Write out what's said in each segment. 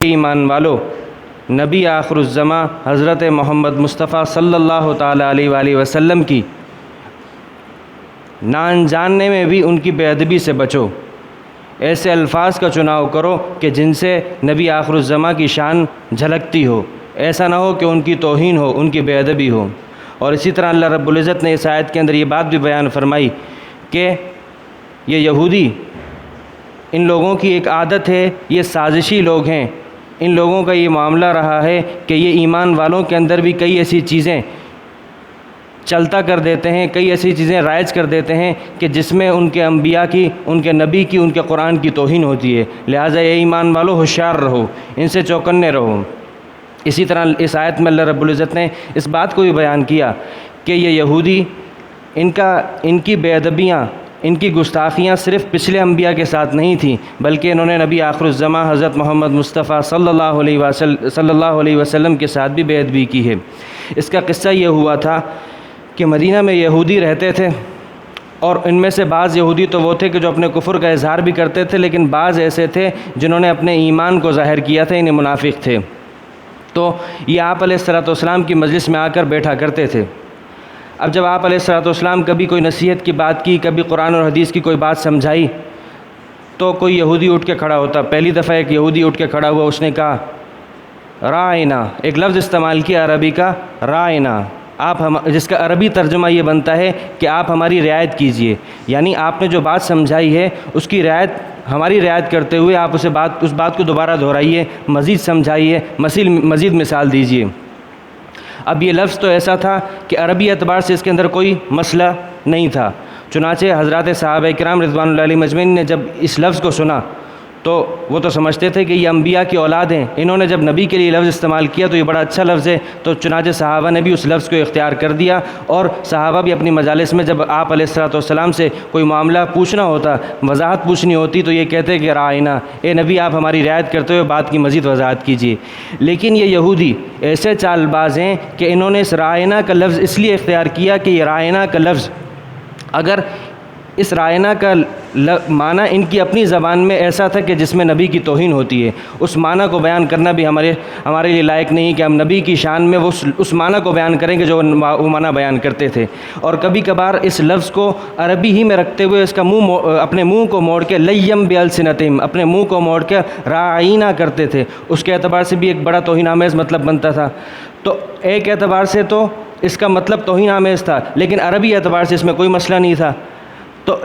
ایمان والو، نبی آخر الزماں حضرت محمد مصطفیٰ صلی اللہ تعالیٰ علیہ وآلہ وسلم کی نہ جاننے میں بھی ان کی بے ادبی سے بچو۔ ایسے الفاظ کا چناؤ کرو کہ جن سے نبی آخر الزماں کی شان جھلکتی ہو، ایسا نہ ہو کہ ان کی توہین ہو، ان کی بے ادبی ہو۔ اور اسی طرح اللہ رب العزت نے اس آیت کے اندر یہ بات بھی بیان فرمائی کہ یہ یہودی، ان لوگوں کی ایک عادت ہے، یہ سازشی لوگ ہیں، ان لوگوں کا یہ معاملہ رہا ہے کہ یہ ایمان والوں کے اندر بھی کئی ایسی چیزیں چلتا کر دیتے ہیں، کئی ایسی چیزیں رائج کر دیتے ہیں کہ جس میں ان کے انبیاء کی، ان کے نبی کی، ان کے قرآن کی توہین ہوتی ہے۔ لہٰذا اے ایمان والو ہوشیار رہو، ان سے چوکنے رہو۔ اسی طرح اس آیت میں اللہ رب العزت نے اس بات کو بھی بیان کیا کہ یہ یہودی، ان کی بے ادبیاں، ان کی گستاخیاں صرف پچھلے انبیاء کے ساتھ نہیں تھیں، بلکہ انہوں نے نبی آخر الزماں حضرت محمد مصطفیٰ صلی اللہ علیہ وسلم کے ساتھ بھی بے ادبی کی ہے۔ اس کا قصہ یہ ہوا تھا کہ مدینہ میں یہودی رہتے تھے، اور ان میں سے بعض یہودی تو وہ تھے کہ جو اپنے کفر کا اظہار بھی کرتے تھے، لیکن بعض ایسے تھے جنہوں نے اپنے ایمان کو ظاہر کیا تھا، انہیں منافق تھے۔ تو یہ آپ علیہ الصلوۃ والسلام کی مجلس میں آ کر بیٹھا کرتے تھے۔ اب جب آپ علیہ الصلوۃ والسلام کبھی کوئی نصیحت کی بات کی، کبھی قرآن اور حدیث کی کوئی بات سمجھائی، تو کوئی یہودی اٹھ کے کھڑا ہوتا۔ پہلی دفعہ ایک یہودی اٹھ کے کھڑا ہوا، اس نے کہا رائنا، ایک لفظ استعمال کیا عربی کا رائنا، جس کا عربی ترجمہ یہ بنتا ہے کہ آپ ہماری رعایت کیجئے، یعنی آپ نے جو بات سمجھائی ہے اس کی رعایت، ہماری رعایت کرتے ہوئے آپ اس بات کو دوبارہ دہرائیے، مزید سمجھائیے، مزید مثال دیجئے۔ اب یہ لفظ تو ایسا تھا کہ عربی اعتبار سے اس کے اندر کوئی مسئلہ نہیں تھا، چنانچہ حضرات صحابہ کرام رضوان اللہ علیہم اجمعین نے جب اس لفظ کو سنا تو وہ تو سمجھتے تھے کہ یہ انبیاء کی اولاد ہیں، انہوں نے جب نبی کے لیے لفظ استعمال کیا تو یہ بڑا اچھا لفظ ہے، تو چنانچہ صحابہ نے بھی اس لفظ کو اختیار کر دیا، اور صحابہ بھی اپنی مجالس میں جب آپ علیہ الصلوۃ والسلام سے کوئی معاملہ پوچھنا ہوتا، وضاحت پوچھنی ہوتی، تو یہ کہتے کہ رائنا، اے نبی آپ ہماری رعایت کرتے ہوئے بات کی مزید وضاحت کیجیے۔ لیکن یہ یہودی ایسے چال باز ہیں کہ انہوں نے اس رائنا کا لفظ اس لیے اختیار کیا کہ یہ رائنا کا لفظ، اگر اس رائنا کا معنی ان کی اپنی زبان میں ایسا تھا کہ جس میں نبی کی توہین ہوتی ہے، اس معنی کو بیان کرنا بھی ہمارے لیے لائق نہیں کہ ہم نبی کی شان میں اس معنی کو بیان کریں کہ جو وہ معنی بیان کرتے تھے۔ اور کبھی کبھار اس لفظ کو عربی ہی میں رکھتے ہوئے اس کا اپنے منہ کو موڑ کے لیم بالسنتہم، اپنے منہ کو موڑ کے رائنا کرتے تھے، اس کے اعتبار سے بھی ایک بڑا توہین آمیز مطلب بنتا تھا۔ تو ایک اعتبار سے تو اس کا مطلب توہین آمیز تھا، لیکن عربی اعتبار سے اس میں کوئی مسئلہ نہیں تھا۔ تو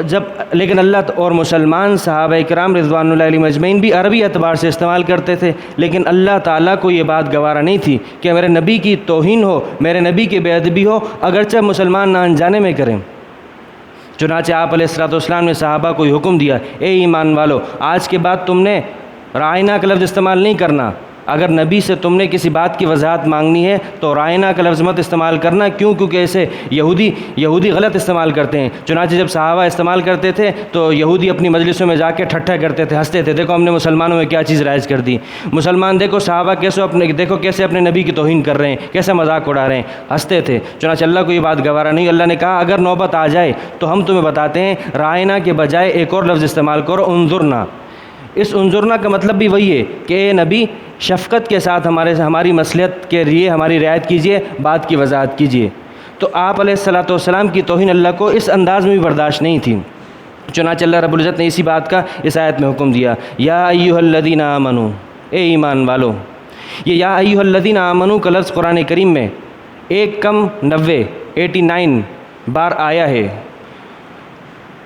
لیکن اللہ اور مسلمان صحابہ کرام رضوان اللہ علیہم اجمعین بھی عربی اعتبار سے استعمال کرتے تھے، لیکن اللہ تعالیٰ کو یہ بات گوارا نہیں تھی کہ میرے نبی کی توہین ہو، میرے نبی کی بے ادبی ہو، اگرچہ مسلمان نہ انجانے میں کریں۔ چنانچہ آپ علیہ الصلوۃ والسلام نے صحابہ کو یہ حکم دیا، اے ایمان والو، آج کے بعد تم نے رائنا کا لفظ استعمال نہیں کرنا، اگر نبی سے تم نے کسی بات کی وضاحت مانگنی ہے تو رائنا کا لفظ مت استعمال کرنا، کیونکہ ایسے یہودی غلط استعمال کرتے ہیں۔ چنانچہ جب صحابہ استعمال کرتے تھے تو یہودی اپنی مجلسوں میں جا کے ٹھٹھا کرتے تھے، ہنستے تھے، دیکھو ہم نے مسلمانوں میں کیا چیز رائج کر دی، مسلمان دیکھو صحابہ کیسے اپنے نبی کی توہین کر رہے ہیں، کیسے مذاق اڑا رہے ہیں، ہنستے تھے۔ چنانچہ اللہ کو یہ بات گوارا نہیں، اللہ نے کہا اگر نوبت آ جائے تو ہم تمہیں بتاتے ہیں، رائنا کے بجائے ایک اور لفظ استعمال کرو، انظرنا۔ اس انظرنا کا مطلب بھی وہی ہے کہ اے نبی شفقت کے ساتھ ہماری مصلحت کے لیے ہماری رعایت کیجیے، بات کی وضاحت کیجیے۔ تو آپ علیہ الصلوۃ والسلام کی توہین اللہ کو اس انداز میں بھی برداشت نہیں تھی، چنانچہ اللہ رب العزت نے اسی بات کا اس آیت میں حکم دیا، یا ایھا الذین آمنوا، اے ایمان والو۔ یہ یا ایھا الذین آمنوا کا لفظ قرآن کریم میں 89 بار آیا ہے۔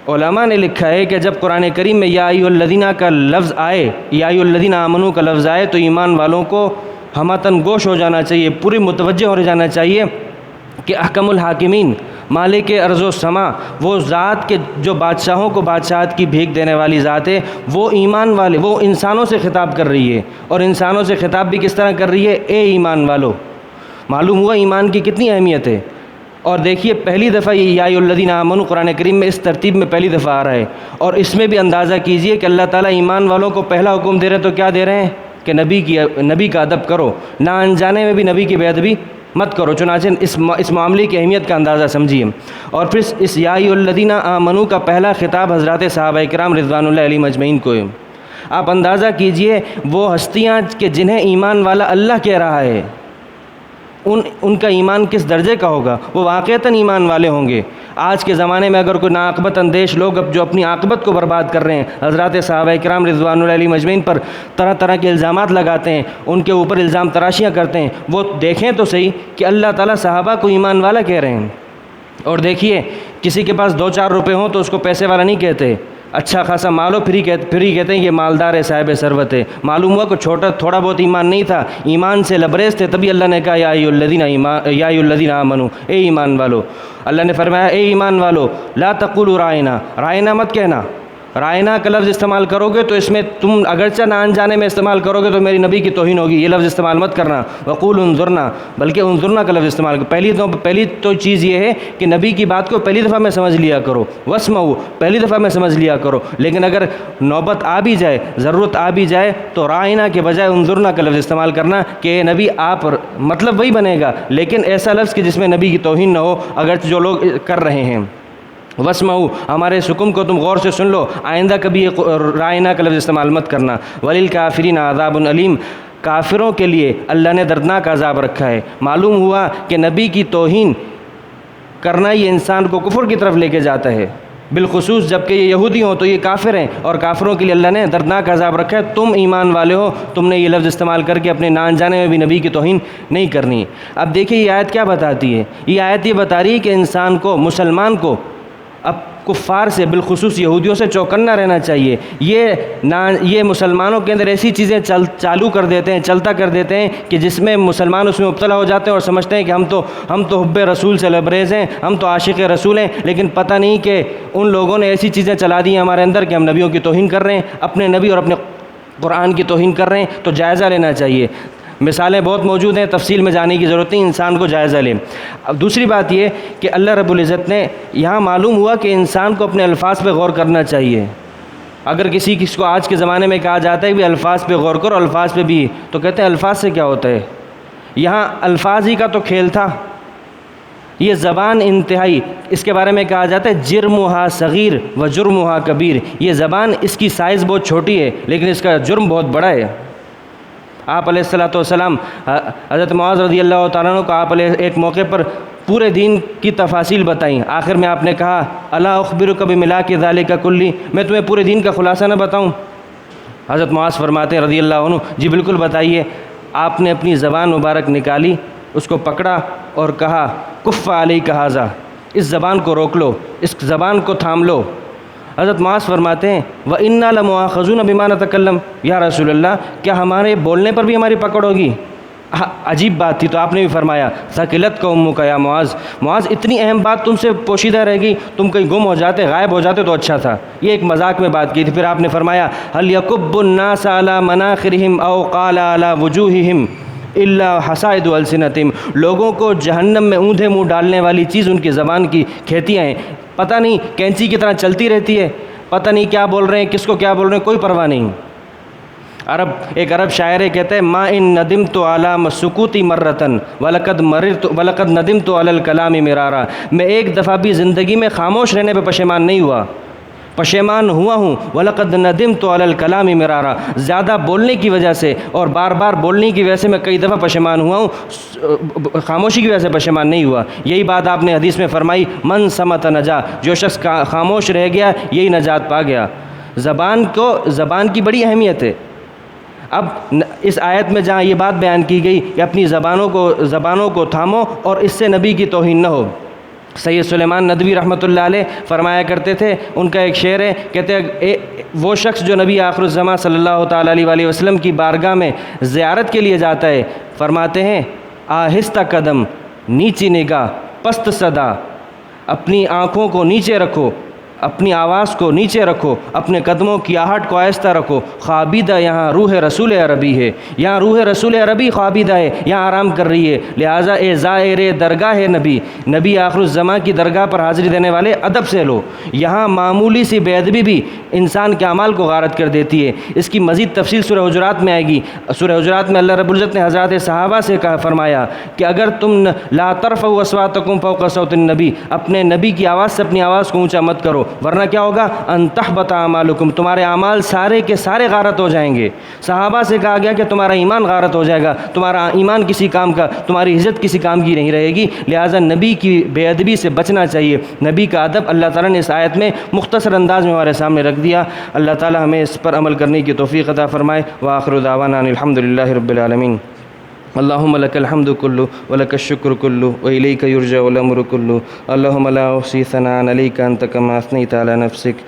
علماء نے لکھا ہے کہ جب قرآن کریم میں یا ایھا الذین کا لفظ آئے، یا ایھا الذین آمنوا کا لفظ آئے، تو ایمان والوں کو ہمتن گوش ہو جانا چاہیے، پوری متوجہ ہو جانا چاہیے کہ احکم الحاکمین، مالک ارض و سما، وہ ذات کے جو بادشاہوں کو بادشاہت کی بھیک دینے والی ذات ہے، وہ ایمان والے، وہ انسانوں سے خطاب کر رہی ہے، اور انسانوں سے خطاب بھی کس طرح کر رہی ہے، اے ایمان والو۔ معلوم ہوا ایمان کی کتنی اہمیت ہے۔ اور دیکھیے پہلی دفعہ یہ یا ایھا الذین آمنوا قرآن کریم میں اس ترتیب میں پہلی دفعہ آ رہا ہے، اور اس میں بھی اندازہ کیجئے کہ اللہ تعالیٰ ایمان والوں کو پہلا حکم دے رہے تو کیا دے رہے ہیں کہ نبی کا ادب کرو، نہ انجانے میں بھی نبی کی بے ادبی مت کرو۔ چنانچہ اس معاملے کی اہمیت کا اندازہ سمجھیے۔ اور پھر اس یا ایھا الذین آمنوا کا پہلا خطاب حضرات صحابہ کرام رضوان اللہ علیہم اجمعین کو ہے۔ آپ اندازہ کیجئے وہ ہستیاں کہ جنہیں ایمان والا اللہ کہہ رہا ہے، ان کا ایمان کس درجے کا ہوگا، وہ واقعتاً ایمان والے ہوں گے۔ آج کے زمانے میں اگر کوئی ناعاقبت اندیش لوگ اب جو اپنی عاقبت کو برباد کر رہے ہیں، حضرات صحابہ کرام رضوان اللہ علیہم اجمعین پر طرح طرح کے الزامات لگاتے ہیں، ان کے اوپر الزام تراشیاں کرتے ہیں، وہ دیکھیں تو صحیح کہ اللہ تعالیٰ صحابہ کو ایمان والا کہہ رہے ہیں۔ اور دیکھیے کسی کے پاس 2-4 روپے ہوں تو اس کو پیسے والا نہیں کہتے، اچھا خاصا مال ہو پھر ہی کہتے ہیں یہ مالدار ہے، صاحب ثروت ہے۔ معلوم ہوا کہ تھوڑا بہت ایمان نہیں تھا، ایمان سے لبریز تھے، تبھی اللہ نے کہا یا ایھا الذین آمنوا، اے ایمان والو۔ اللہ نے فرمایا اے ایمان والو لا تقولوا رائنا، رائنا مت کہنا۔ رائنا کا لفظ استعمال کرو گے تو اس میں تم اگرچہ نہ انجانے میں استعمال کرو گے تو میری نبی کی توہین ہوگی، یہ لفظ استعمال مت کرنا۔ وقولوا انظرنا، بلکہ انظرنا کا لفظ استعمال کرو۔ پہلی تو چیز یہ ہے کہ نبی کی بات کو پہلی دفعہ میں سمجھ لیا کرو، واسمعوا، پہلی دفعہ میں سمجھ لیا کرو، لیکن اگر نوبت آ بھی جائے، ضرورت آ بھی جائے تو رائنا کے بجائے انظرنا کا لفظ استعمال کرنا کہ نبی آپ، مطلب وہی بنے گا لیکن ایسا لفظ کہ جس میں نبی کی توہین نہ ہو، اگرچہ جو لوگ کر رہے ہیں۔ واسمعوا، ہمارے اس حکم کو تم غور سے سن لو، آئندہ کبھی یہ رائنا کا لفظ استعمال مت کرنا۔ وللکافرین عذاب علیم، کافروں کے لیے اللہ نے دردناک عذاب رکھا ہے۔ معلوم ہوا کہ نبی کی توہین کرنا یہ انسان کو کفر کی طرف لے کے جاتا ہے، بالخصوص جب کہ یہ یہودی ہوں تو یہ کافر ہیں، اور کافروں کے لیے اللہ نے دردناک عذاب رکھا ہے۔ تم ایمان والے ہو، تم نے یہ لفظ استعمال کر کے اپنے نہ انجانے میں بھی نبی کی توہین نہیں کرنی۔ اب دیکھیے یہ آیت کیا بتاتی ہے، یہ آیت یہ بتا رہی ہے کہ انسان کو، مسلمان کو اب کفار سے، بالخصوص یہودیوں سے چوکنا رہنا چاہیے۔ یہ مسلمانوں کے اندر ایسی چیزیں چالو کر دیتے ہیں، چلتا کر دیتے ہیں کہ جس میں مسلمان اس میں مبتلا ہو جاتے ہیں اور سمجھتے ہیں کہ ہم تو حب رسول سے لبریز ہیں، ہم تو عاشق رسول ہیں، لیکن پتہ نہیں کہ ان لوگوں نے ایسی چیزیں چلا دی ہیں ہمارے اندر کہ ہم نبیوں کی توہین کر رہے ہیں، اپنے نبی اور اپنے قرآن کی توہین کر رہے ہیں۔ تو جائزہ لینا چاہیے، مثالیں بہت موجود ہیں، تفصیل میں جانے کی ضرورت نہیں، انسان کو جائزہ لیں۔ اب دوسری بات یہ کہ اللہ رب العزت نے یہاں معلوم ہوا کہ انسان کو اپنے الفاظ پہ غور کرنا چاہیے۔ اگر کسی کو آج کے زمانے میں کہا جاتا ہے کہ الفاظ پہ غور کرو، الفاظ پہ بھی، تو کہتے ہیں الفاظ سے کیا ہوتا ہے؟ یہاں الفاظ ہی کا تو کھیل تھا۔ یہ زبان انتہائی، اس کے بارے میں کہا جاتا ہے جرمھا صغیر و جرمھا کبیر، یہ زبان اس کی سائز بہت چھوٹی ہے لیکن اس کا جرم بہت بڑا ہے۔ آپ علیہ الصلوۃ والسلام، حضرت معاذ رضی اللہ تعالیٰ عنہ کو آپ علیہ ایک موقع پر پورے دین کی تفاصیل بتائیں، آخر میں آپ نے کہا الا اخبرک بملاک ذالک کلی، میں تمہیں پورے دین کا خلاصہ نہ بتاؤں؟ حضرت معاذ فرماتے ہیں رضی اللہ عنہ، جی بالکل بتائیے۔ آپ نے اپنی زبان مبارک نکالی، اس کو پکڑا اور کہا کف علیک ھذا، اس زبان کو روک لو، اس زبان کو تھام لو۔ حضرت معاذ فرماتے ہیں وَإِنَّا لَمُؤَاخَذُونَ بِمَا نَتَكَلَّمُ، یا رسول اللہ کیا ہمارے بولنے پر بھی ہماری پکڑ ہوگی؟ عجیب بات تھی، تو آپ نے بھی فرمایا ثقلتک امک یا معاذ، معاذ اتنی اہم بات تم سے پوشیدہ رہ گئی، تم کہیں گم ہو جاتے، غائب ہو جاتے تو اچھا تھا۔ یہ ایک مذاق میں بات کی تھی۔ پھر آپ نے فرمایا هل يكب الناس على مناخرهم او قال على وجوههم الا حصائد السنتهم، لوگوں کو جہنم میں اوندھے منہ ڈالنے والی چیز ان کی زبان کی کھیتیاں ہیں، پتہ نہیں کینچی کی طرح چلتی رہتی ہے، پتہ نہیں کیا بول رہے ہیں، کس کو کیا بول رہے ہیں، کوئی پرواہ نہیں۔ ایک عرب شاعر کہتے ہیں ما ان ندمت علی سکوتی مرتن ولقد ندمت علی الکلام مرارا، میں ایک دفعہ بھی زندگی میں خاموش رہنے پہ پشیمان نہیں ہوا، پشیمان ہوا ہوں وَلَقَدْ نَدِمْتُ عَلَى الْكَلَامِ مِرَارًا، زیادہ بولنے کی وجہ سے اور بار بار بولنے کی وجہ سے میں کئی دفعہ پشیمان ہوا ہوں، خاموشی کی وجہ سے پشیمان نہیں ہوا۔ یہی بات آپ نے حدیث میں فرمائی من صمت نجا، جو شخص خاموش رہ گیا یہی نجات پا گیا۔ زبان کی بڑی اہمیت ہے۔ اب اس آیت میں جہاں یہ بات بیان کی گئی کہ اپنی زبانوں کو تھامو اور اس سے نبی کی توہین نہ ہو۔ سید سلیمان ندوی رحمۃ اللہ علیہ فرمایا کرتے تھے، ان کا ایک شعر ہے، کہتے ہیں وہ شخص جو نبی آخر الزماں صلی اللہ تعالیٰ علیہ وآلہ وسلم کی بارگاہ میں زیارت کے لیے جاتا ہے، فرماتے ہیں آہستہ قدم، نیچی نگاہ، پست صدا، اپنی آنکھوں کو نیچے رکھو، اپنی آواز کو نیچے رکھو، اپنے قدموں کی آہٹ کو آہستہ رکھو، خوابیدہ یہاں روح رسول عربی ہے، یہاں روح رسول عربی خوابیدہ ہے، یہاں آرام کر رہی ہے، لہٰذا اے زائر درگاہ نبی آخر الزماں کی درگاہ پر حاضری دینے والے ادب سے لو۔ یہاں معمولی سی بے ادبی بھی انسان کے اعمال کو غارت کر دیتی ہے۔ اس کی مزید تفصیل سورہ حجرات میں آئے گی۔ سورہ حجرات میں اللہ رب العزت نے حضرات صحابہ سے فرمایا کہ اگر تم لا ترفعوا اصواتکم فوق صوت النبی، اپنے نبی کی آواز سے اپنی آواز کو اونچا مت کرو، ورنہ کیا ہوگا؟ ان تحبط اعمالکم، تمہارے اعمال سارے کے سارے غارت ہو جائیں گے۔ صحابہ سے کہا گیا کہ تمہارا ایمان غارت ہو جائے گا، تمہارا ایمان کسی کام کا، تمہاری عزت کسی کام کی نہیں رہے گی، لہٰذا نبی کی بے ادبی سے بچنا چاہیے۔ نبی کا ادب اللہ تعالیٰ نے اس آیت میں مختصر انداز میں ہمارے سامنے رکھ دیا۔ اللہ تعالیٰ ہمیں اس پر عمل کرنے کی توفیق عطا فرمائے۔ وآخر دعوانا ان الحمد للہ رب العالمین۔ اللہم لک الحمد کلہ ولک الشکر کلہ وإلیک یرجع الامر کلہ، اللہم لا احصی ثناء علیک انت کما اثنیت علی نفسک۔